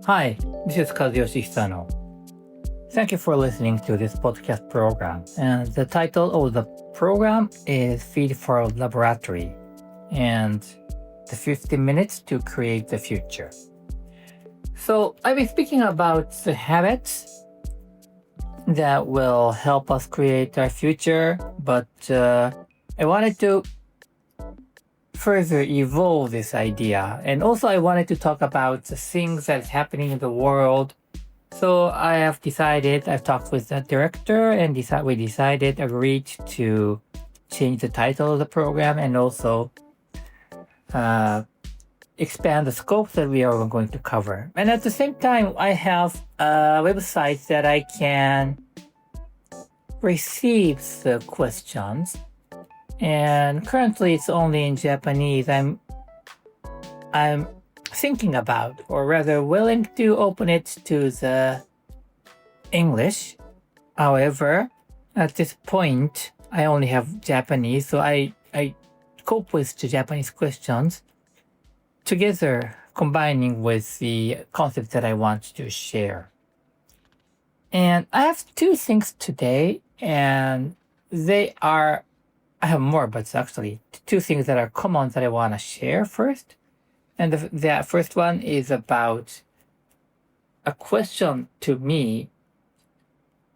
Hi, this is Kazuyoshi Hisano. Thank you for listening to this podcast program. And the title of the program is Feed for Laboratory and the 50 minutes to create the future. So I've been speaking about the habits that will help us create our future, but I wanted to further evolve this idea. And also I wanted to talk about the things that's happening in the world. So I've talked with the director and agreed to change the title of the program and also expand the scope that we are going to cover. And at the same time, I have a website that I can receive the questions. And currently it's only in Japanese. I'm thinking about, or rather willing to open it to the English. However, at this point, I only have Japanese, so I cope with the Japanese questions together, combining with the concepts that I want to share. And I have two things today, and I have more, but actually two things that are common that I want to share first. And the first one is about a question to me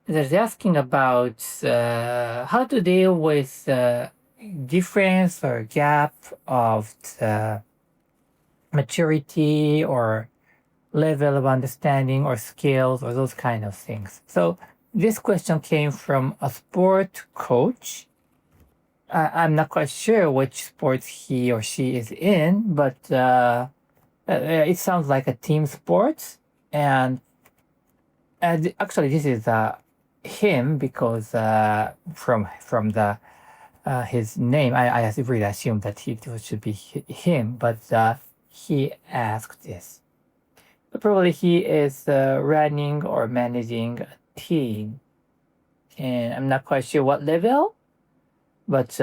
that's asking about how to deal with the difference or gap of the maturity or level of understanding or skills or those kind of things. So this question came from a sport coach. I'm not quite sure which sport he or she is in, but it sounds like a team sport. And actually, this is him because from the his name, I really assume that it should be him. But he asked this. Probably he is running or managing a team, and I'm not quite sure what level. But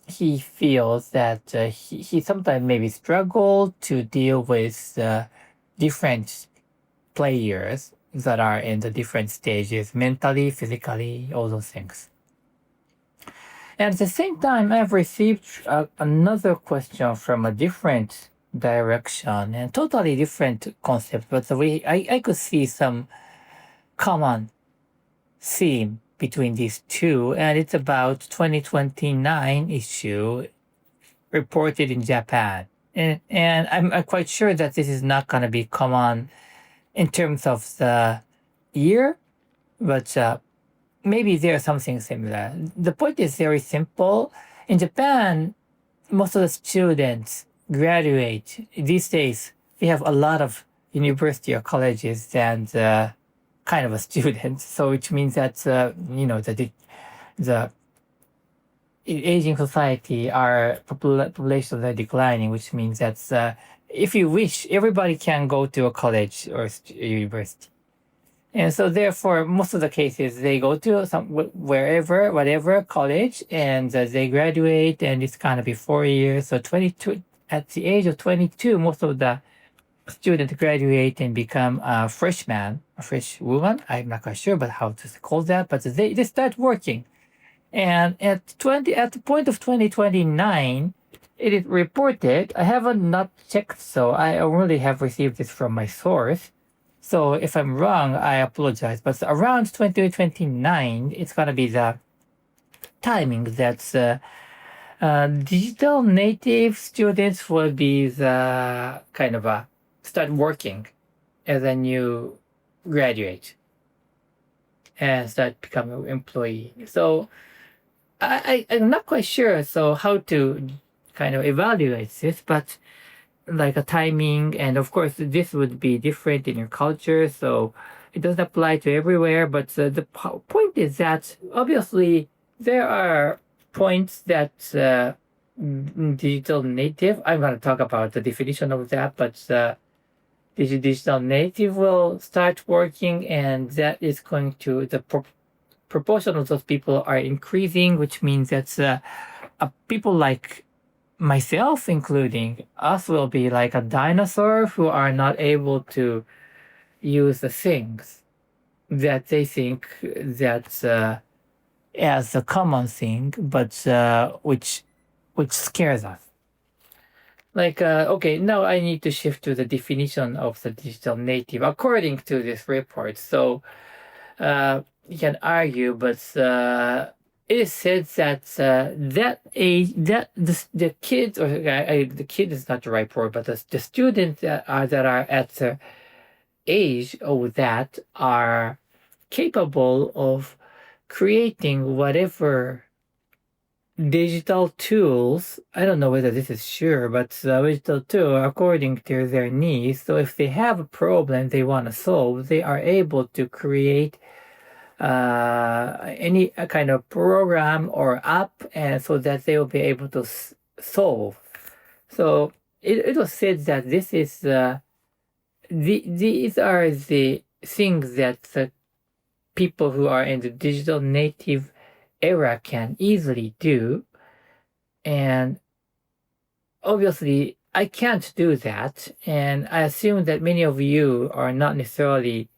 he feels that he sometimes maybe struggle to deal with different players that are in the different stages, mentally, physically, all those things. And at the same time, I've received another question from a different direction and totally different concept, but the way I could see some common theme between these two, and it's about 2029 issue reported in Japan. And I'm quite sure that this is not going to be common in terms of the year, but maybe there's something similar. The point is very simple. In Japan, most of the students graduate. These days, we have a lot of university or colleges and kind of a student, so which means that the aging society, our populations are declining, which means that if you wish, everybody can go to a college or university, and so therefore, most of the cases they go to whatever college, and they graduate, and it's gonna be 4 years. So 22 at the age of 22, most of the student graduate and become a fresh woman. I'm not quite sure, but how to call that. But they start working, and at the point of 2029, it is reported. I haven't not checked, so I only have received this from my source. So if I'm wrong, I apologize. But around 2029, it's gonna be the timing that's digital native students will be the kind of start working as a new graduate and start becoming an employee. So I'm not quite sure so how to kind of evaluate this, but like a timing, and of course this would be different in your culture, so it doesn't apply to everywhere. But the point is that obviously there are points that digital native, I'm going to talk about the definition of that, but digital native will start working, and that is going to, the proportion of those people are increasing, which means that people like myself including us will be like a dinosaur who are not able to use the things that they think that's as a common thing, but which scares us. Like, okay, now I need to shift to the definition of the digital native according to this report. So you can argue, but it is said that that age, that the kids, or the kid is not the right word, but the students that are at the age of that are capable of creating whatever digital tools. I don't know whether this is sure, but digital tool according to their needs. So if they have a problem they want to solve, they are able to create any kind of program or app, and so that they will be able to solve. So it was said that this is these are the things that the people who are in the digital native era can easily do, and obviously I can't do that, and I assume that many of you are not necessarily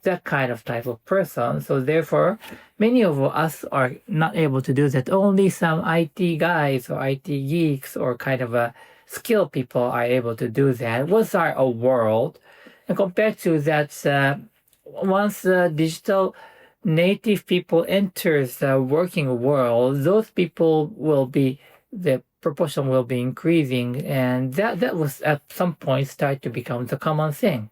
that kind of type of person, so therefore many of us are not able to do that. Only some IT guys or IT geeks or kind of a skilled people are able to do that. What's our world? And compared to that, once digital native people enters the working world, those people will be, the proportion will be increasing, and that was at some point start to become the common thing.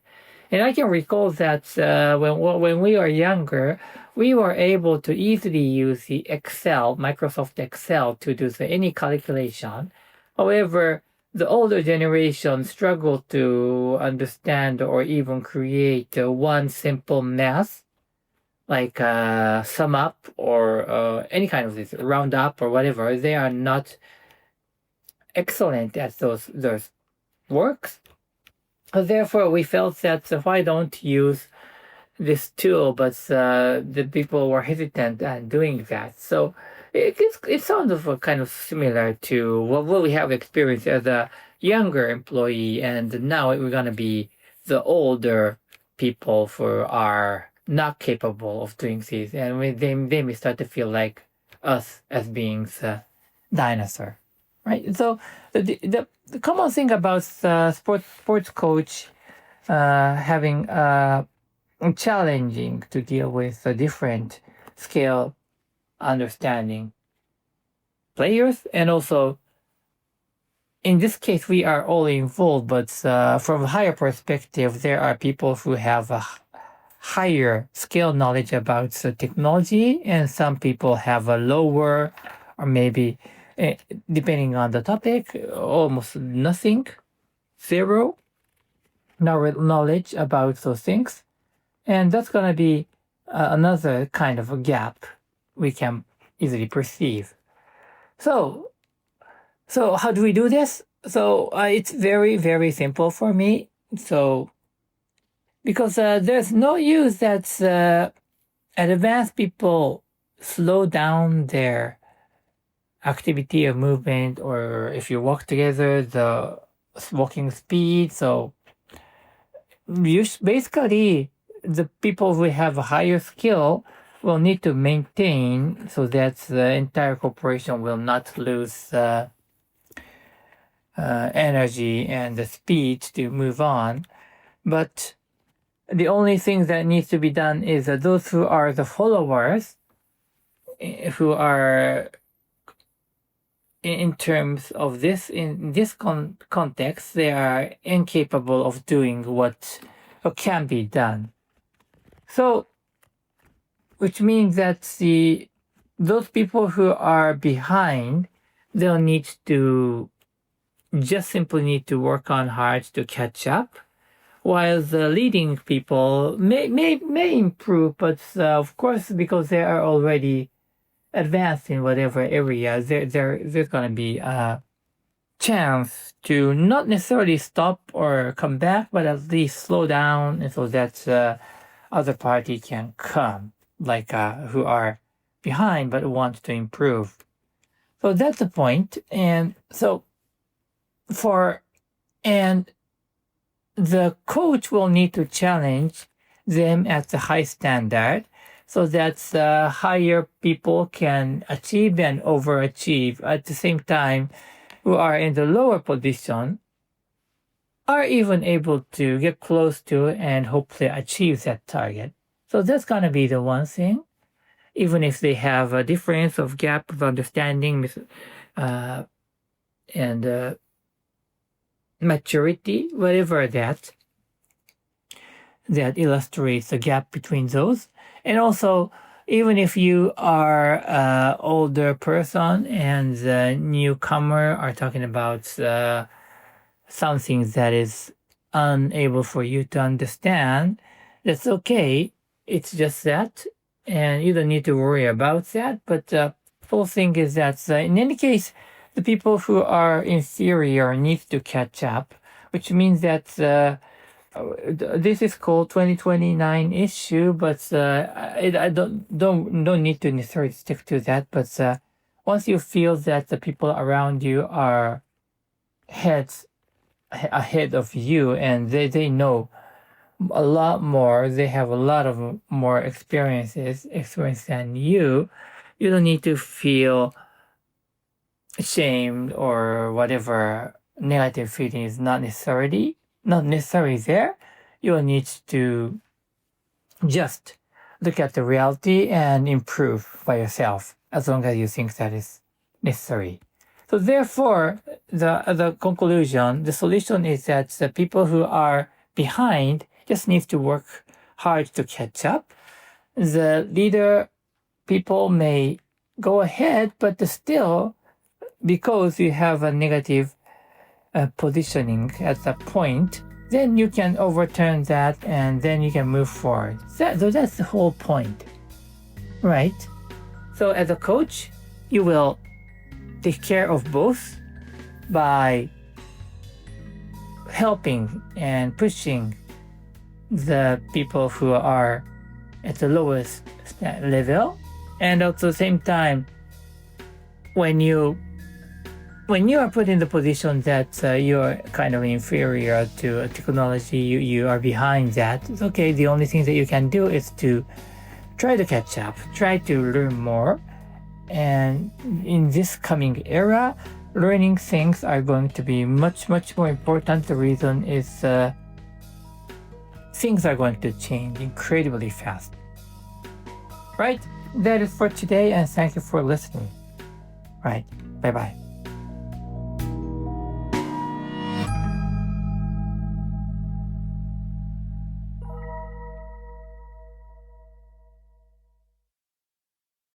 And I can recall that when we were younger, we were able to easily use the Excel, Microsoft Excel, to do any calculation. However, the older generation struggled to understand or even create one simple math, like sum up or any kind of this round up or whatever. They are not excellent at those works. Therefore, we felt that why don't use this tool, but the people were hesitant at doing that. So it sounds of kind of similar to what we have experienced as a younger employee, and now we're going to be the older people who are not capable of doing these, and they may start to feel like us as being the dinosaur, right? So the common thing about sports coach having challenging to deal with a different scale understanding players, and also in this case we are all involved, but from a higher perspective there are people who have a higher scale knowledge about the technology, and some people have a lower, or maybe depending on the topic, almost nothing, zero knowledge about those things. And that's going to be another kind of a gap we can easily perceive. So how do we do this? So it's very, very simple for me. So because there's no use that advanced people slow down their activity or movement, or if you walk together, the walking speed. So basically the people who have a higher skill will need to maintain so that the entire corporation will not lose energy and the speed to move on. But the only thing that needs to be done is that those who are the followers, who are in terms of this, in this context, they are incapable of doing what can be done. So, which means that those people who are behind, they'll need to just simply need to work on hard to catch up, while the leading people may improve, but of course, because they are already advanced in whatever area, there's going to be a chance to not necessarily stop or come back, but at least slow down, and so that other party can come, like who are behind but want to improve. So that's the point. And so and the coach will need to challenge them at the high standard so that higher people can achieve and overachieve at the same time who are in the lower position are even able to get close to and hopefully achieve that target. So that's going to be the one thing. Even if they have a difference of gap of understanding and maturity, whatever that illustrates the gap between those. And also, even if you are an older person and the newcomer are talking about something that is unable for you to understand, that's okay. It's just that, and you don't need to worry about that. But the whole thing is that in any case, the people who are inferior need to catch up, which means that this is called 2029 issue, but I don't need to necessarily stick to that. But once you feel that the people around you are ahead of you and they know a lot more, they have a lot of more experience than you don't need to feel ashamed or whatever negative feeling is not necessarily there. You will need to just look at the reality and improve by yourself as long as you think that is necessary. So therefore, the conclusion, the solution is that the people who are behind just need to work hard to catch up. The leader people may go ahead, but still, because you have a negative positioning at that point, then you can overturn that and then you can move forward. So that's the whole point, right? So as a coach, you will take care of both by helping and pushing the people who are at the lowest level, and at the same time, when you are put in the position that you're kind of inferior to technology, you are behind that, it's okay. The only thing that you can do is to try to catch up, try to learn more. And in this coming era, learning things are going to be much, much more important. The reason is things are going to change incredibly fast. Right? That is for today, and thank you for listening. Right. Bye-bye.